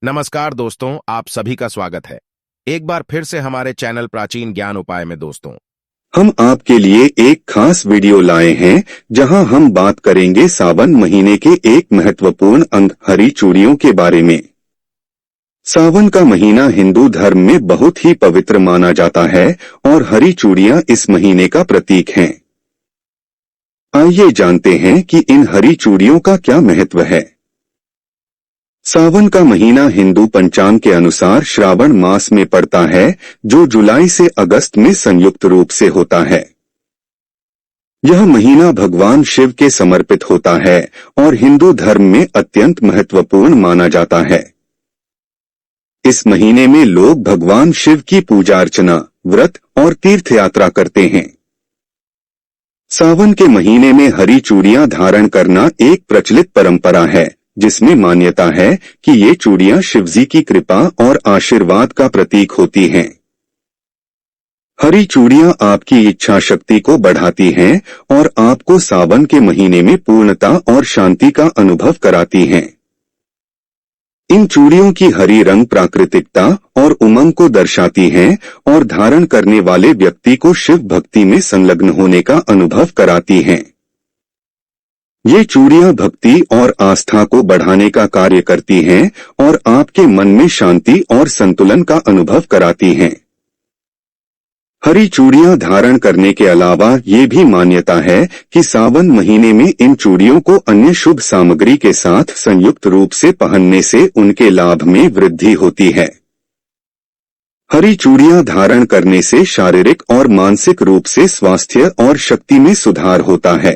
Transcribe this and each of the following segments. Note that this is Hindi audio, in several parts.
नमस्कार दोस्तों, आप सभी का स्वागत है एक बार फिर से हमारे चैनल प्राचीन ज्ञान उपाय में। दोस्तों, हम आपके लिए एक खास वीडियो लाए हैं जहां हम बात करेंगे सावन महीने के एक महत्वपूर्ण अंग हरी चूड़ियों के बारे में। सावन का महीना हिंदू धर्म में बहुत ही पवित्र माना जाता है और हरी चूड़ियां इस महीने का प्रतीक हैं। आइए जानते हैं कि इन हरी चूड़ियों का क्या महत्व है। सावन का महीना हिंदू पंचांग के अनुसार श्रावण मास में पड़ता है, जो जुलाई से अगस्त में संयुक्त रूप से होता है। यह महीना भगवान शिव के समर्पित होता है और हिंदू धर्म में अत्यंत महत्वपूर्ण माना जाता है। इस महीने में लोग भगवान शिव की पूजा अर्चना, व्रत और तीर्थ यात्रा करते हैं। सावन के महीने में हरी चूड़ियां धारण करना एक प्रचलित परंपरा है, जिसमें मान्यता है कि ये चूड़ियां शिवजी की कृपा और आशीर्वाद का प्रतीक होती हैं। हरी चूड़ियां आपकी इच्छा शक्ति को बढ़ाती हैं और आपको सावन के महीने में पूर्णता और शांति का अनुभव कराती हैं। इन चूड़ियों की हरी रंग प्राकृतिकता और उमंग को दर्शाती है और धारण करने वाले व्यक्ति को शिव भक्ति में संलग्न होने का अनुभव कराती हैं। ये चूड़ियां भक्ति और आस्था को बढ़ाने का कार्य करती हैं और आपके मन में शांति और संतुलन का अनुभव कराती हैं। हरी चूड़ियां धारण करने के अलावा ये भी मान्यता है कि सावन महीने में इन चूड़ियों को अन्य शुभ सामग्री के साथ संयुक्त रूप से पहनने से उनके लाभ में वृद्धि होती है। हरी चूड़ियां धारण करने से शारीरिक और मानसिक रूप से स्वास्थ्य और शक्ति में सुधार होता है।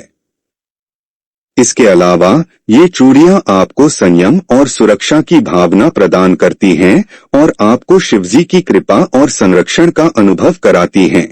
इसके अलावा ये चूड़ियां आपको संयम और सुरक्षा की भावना प्रदान करती हैं और आपको शिवजी की कृपा और संरक्षण का अनुभव कराती हैं।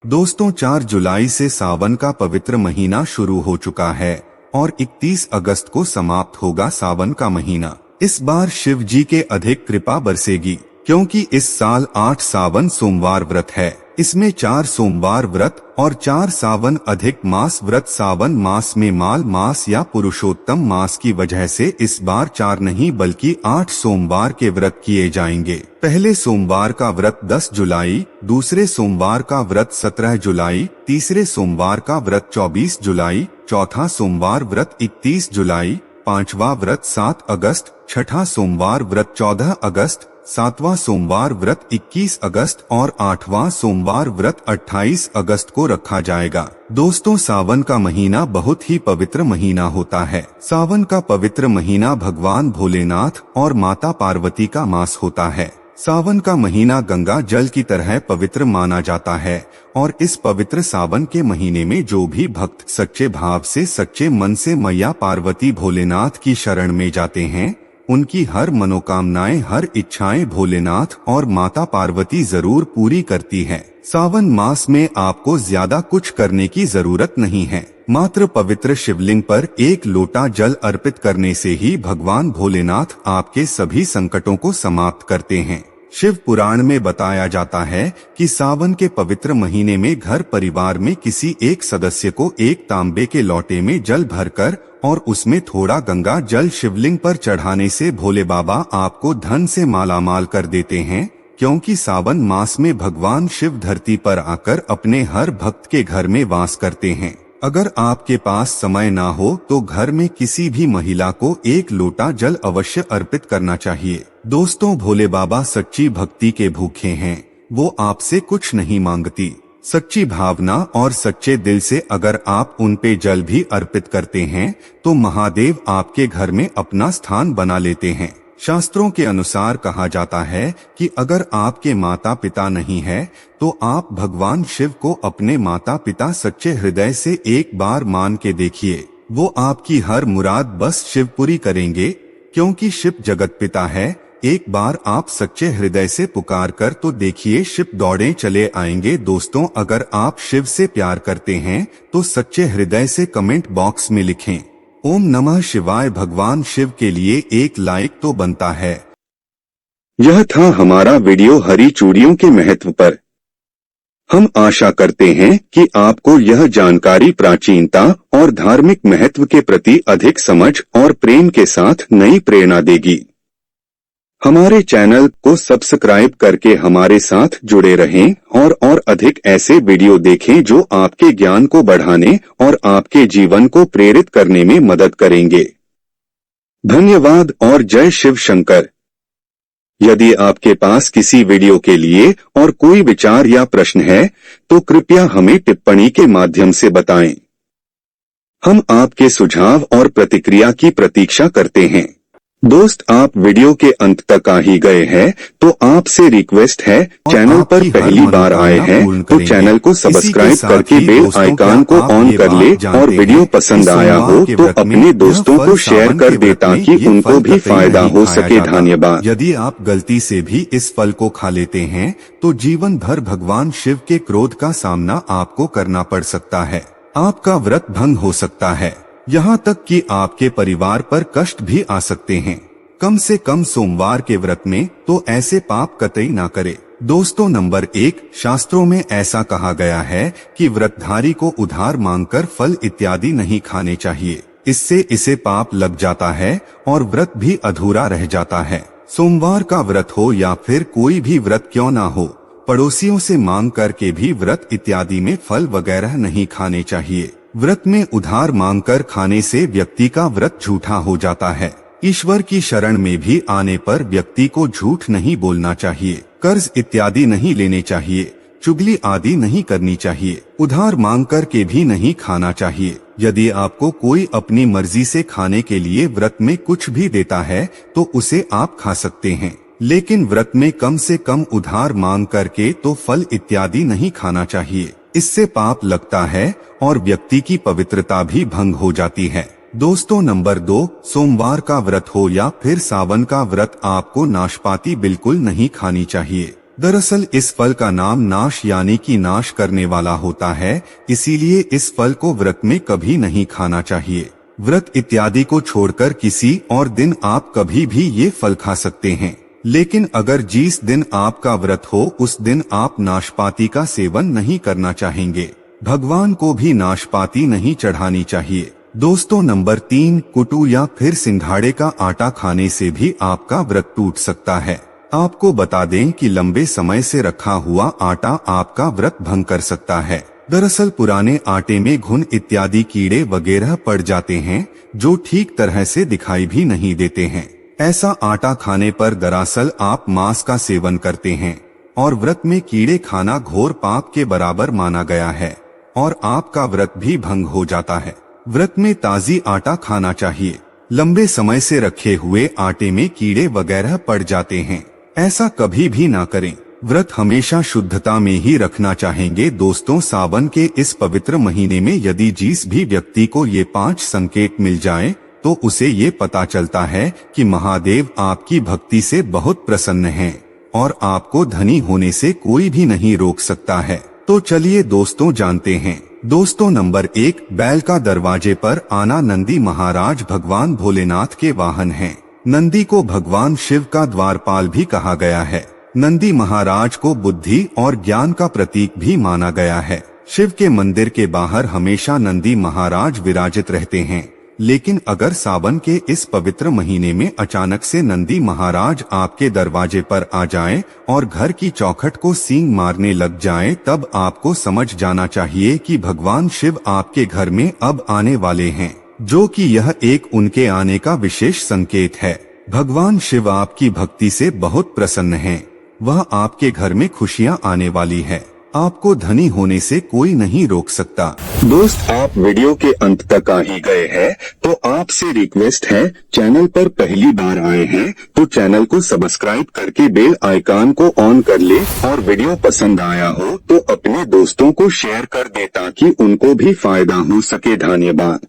दोस्तों, 4 जुलाई से सावन का पवित्र महीना शुरू हो चुका है और 31 अगस्त को समाप्त होगा सावन का महीना। इस बार शिव जी के अधिक कृपा बरसेगी, क्योंकि इस साल 8 सावन सोमवार व्रत है। इसमें 4 सोमवार व्रत और 4 सावन अधिक मास व्रत सावन मास में माल मास या पुरुषोत्तम मास की वजह से इस बार 4 नहीं बल्कि 8 सोमवार के व्रत किए जाएंगे। पहले सोमवार का व्रत 10 जुलाई, दूसरे सोमवार का व्रत 17 जुलाई, तीसरे सोमवार का व्रत 24 जुलाई, चौथा सोमवार व्रत 31 जुलाई, पांचवा व्रत 7 अगस्त, छठा सोमवार व्रत 14 अगस्त, सातवां सोमवार व्रत 21 अगस्त और 8वां सोमवार व्रत 28 अगस्त को रखा जाएगा। दोस्तों, सावन का महीना बहुत ही पवित्र महीना होता है। सावन का पवित्र महीना भगवान भोलेनाथ और माता पार्वती का मास होता है। सावन का महीना गंगा जल की तरह पवित्र माना जाता है और इस पवित्र सावन के महीने में जो भी भक्त सच्चे भाव से सच्चे मन से मैया पार्वती भोलेनाथ की शरण में जाते हैं, उनकी हर मनोकामनाएं, हर इच्छाएं भोलेनाथ और माता पार्वती जरूर पूरी करती है। सावन मास में आपको ज्यादा कुछ करने की जरूरत नहीं है। मात्र पवित्र शिवलिंग पर एक लोटा जल अर्पित करने से ही भगवान भोलेनाथ आपके सभी संकटों को समाप्त करते हैं। शिव पुराण में बताया जाता है कि सावन के पवित्र महीने में घर परिवार में किसी एक सदस्य को एक तांबे के लोटे में जल भरकर और उसमें थोड़ा गंगा जल शिवलिंग पर चढ़ाने से भोले बाबा आपको धन से मालामाल कर देते हैं, क्योंकि सावन मास में भगवान शिव धरती पर आकर अपने हर भक्त के घर में वास करते हैं। अगर आपके पास समय ना हो तो घर में किसी भी महिला को एक लोटा जल अवश्य अर्पित करना चाहिए। दोस्तों, भोले बाबा सच्ची भक्ति के भूखे हैं। वो आपसे कुछ नहीं मांगती। सच्ची भावना और सच्चे दिल से अगर आप उन पे जल भी अर्पित करते हैं तो महादेव आपके घर में अपना स्थान बना लेते हैं। शास्त्रों के अनुसार कहा जाता है कि अगर आपके माता पिता नहीं है तो आप भगवान शिव को अपने माता पिता सच्चे हृदय से एक बार मान के देखिए। वो आपकी हर मुराद बस शिव पूरी करेंगे, क्योंकि शिव जगत पिता है। एक बार आप सच्चे हृदय से पुकार कर तो देखिए, शिव दौड़े चले आएंगे। दोस्तों, अगर आप शिव से प्यार करते हैं तो सच्चे हृदय से कमेंट बॉक्स में लिखें ओम नमः शिवाय। भगवान शिव के लिए एक लाइक तो बनता है। यह था हमारा वीडियो हरी चूड़ियों के महत्व पर। हम आशा करते हैं कि आपको यह जानकारी प्राचीनता और धार्मिक महत्व के प्रति अधिक समझ और प्रेम के साथ नई प्रेरणा देगी। हमारे चैनल को सब्सक्राइब करके हमारे साथ जुड़े रहें और अधिक ऐसे वीडियो देखें जो आपके ज्ञान को बढ़ाने और आपके जीवन को प्रेरित करने में मदद करेंगे। धन्यवाद और जय शिव शंकर। यदि आपके पास किसी वीडियो के लिए और कोई विचार या प्रश्न है तो कृपया हमें टिप्पणी के माध्यम से बताएं। हम आपके सुझाव और प्रतिक्रिया की प्रतीक्षा करते हैं। दोस्त, आप वीडियो के अंत तक आ ही गए हैं तो आपसे रिक्वेस्ट है, चैनल पर पहली बार आए हैं तो चैनल को सब्सक्राइब करके बेल आइकन को ऑन कर ले और वीडियो पसंद आया हो तो अपने दोस्तों को शेयर कर दे ताकि उनको भी फायदा हो सके। धन्यवाद। यदि आप गलती से भी इस फल को खा लेते हैं तो जीवन भर भगवान शिव के क्रोध का सामना आपको करना पड़ सकता है। आपका व्रत भंग हो सकता है, यहाँ तक कि आपके परिवार पर कष्ट भी आ सकते हैं। कम से कम सोमवार के व्रत में तो ऐसे पाप कतई ना करें। दोस्तों, नंबर 1, शास्त्रों में ऐसा कहा गया है कि व्रतधारी को उधार मांगकर फल इत्यादि नहीं खाने चाहिए। इससे इसे पाप लग जाता है और व्रत भी अधूरा रह जाता है। सोमवार का व्रत हो या फिर कोई भी व्रत क्यों ना हो, पड़ोसियों से मांग करके भी व्रत इत्यादि में फल वगैरह नहीं खाने चाहिए। व्रत में उधार मांगकर खाने से व्यक्ति का व्रत झूठा हो जाता है। ईश्वर की शरण में भी आने पर व्यक्ति को झूठ नहीं बोलना चाहिए, कर्ज इत्यादि नहीं लेने चाहिए, चुगली आदि नहीं करनी चाहिए, उधार मांग कर के भी नहीं खाना चाहिए। यदि आपको कोई अपनी मर्जी से खाने के लिए व्रत में कुछ भी देता है तो उसे आप खा सकते हैं, लेकिन व्रत में कम से कम उधार मांग करके तो फल इत्यादि नहीं खाना चाहिए। इससे पाप लगता है और व्यक्ति की पवित्रता भी भंग हो जाती है। दोस्तों, नंबर 2, सोमवार का व्रत हो या फिर सावन का व्रत, आपको नाशपाती बिल्कुल नहीं खानी चाहिए। दरअसल इस फल का नाम नाश यानी कि नाश करने वाला होता है, इसीलिए इस फल को व्रत में कभी नहीं खाना चाहिए। व्रत इत्यादि को छोड़कर किसी और दिन आप कभी भी ये फल खा सकते हैं, लेकिन अगर जिस दिन आपका व्रत हो उस दिन आप नाशपाती का सेवन नहीं करना चाहेंगे। भगवान को भी नाशपाती नहीं चढ़ानी चाहिए। दोस्तों, नंबर 3, कुटू या फिर सिंघाड़े का आटा खाने से भी आपका व्रत टूट सकता है। आपको बता दें कि लंबे समय से रखा हुआ आटा आपका व्रत भंग कर सकता है। दरअसल पुराने आटे में घुन इत्यादि कीड़े वगैरह पड़ जाते हैं जो ठीक तरह से दिखाई भी नहीं देते हैं। ऐसा आटा खाने पर दरअसल आप मांस का सेवन करते हैं और व्रत में कीड़े खाना घोर पाप के बराबर माना गया है और आपका व्रत भी भंग हो जाता है। व्रत में ताजी आटा खाना चाहिए। लंबे समय से रखे हुए आटे में कीड़े वगैरह पड़ जाते हैं, ऐसा कभी भी ना करें। व्रत हमेशा शुद्धता में ही रखना चाहेंगे। दोस्तों, सावन के इस पवित्र महीने में यदि जिस भी व्यक्ति को ये 5 संकेत मिल जाएं, तो उसे ये पता चलता है कि महादेव आपकी भक्ति से बहुत प्रसन्न हैं और आपको धनी होने से कोई भी नहीं रोक सकता है। तो चलिए दोस्तों जानते हैं। दोस्तों, नंबर 1, बैल का दरवाजे पर आना। नंदी महाराज भगवान भोलेनाथ के वाहन हैं। नंदी को भगवान शिव का द्वारपाल भी कहा गया है। नंदी महाराज को बुद्धि और ज्ञान का प्रतीक भी माना गया है। शिव के मंदिर के बाहर हमेशा नंदी महाराज विराजित रहते हैं, लेकिन अगर सावन के इस पवित्र महीने में अचानक से नंदी महाराज आपके दरवाजे पर आ जाएं और घर की चौखट को सींग मारने लग जाएं, तब आपको समझ जाना चाहिए कि भगवान शिव आपके घर में अब आने वाले हैं, जो कि यह एक उनके आने का विशेष संकेत है। भगवान शिव आपकी भक्ति से बहुत प्रसन्न हैं। वह आपके घर में खुशियां आने वाली है। आपको धनी होने से कोई नहीं रोक सकता। दोस्त, आप वीडियो के अंत तक आ ही गए हैं तो आपसे रिक्वेस्ट है, चैनल पर पहली बार आए हैं तो चैनल को सब्सक्राइब करके बेल आइकन को ऑन कर ले और वीडियो पसंद आया हो तो अपने दोस्तों को शेयर कर दे ताकि उनको भी फायदा हो सके। धन्यवाद।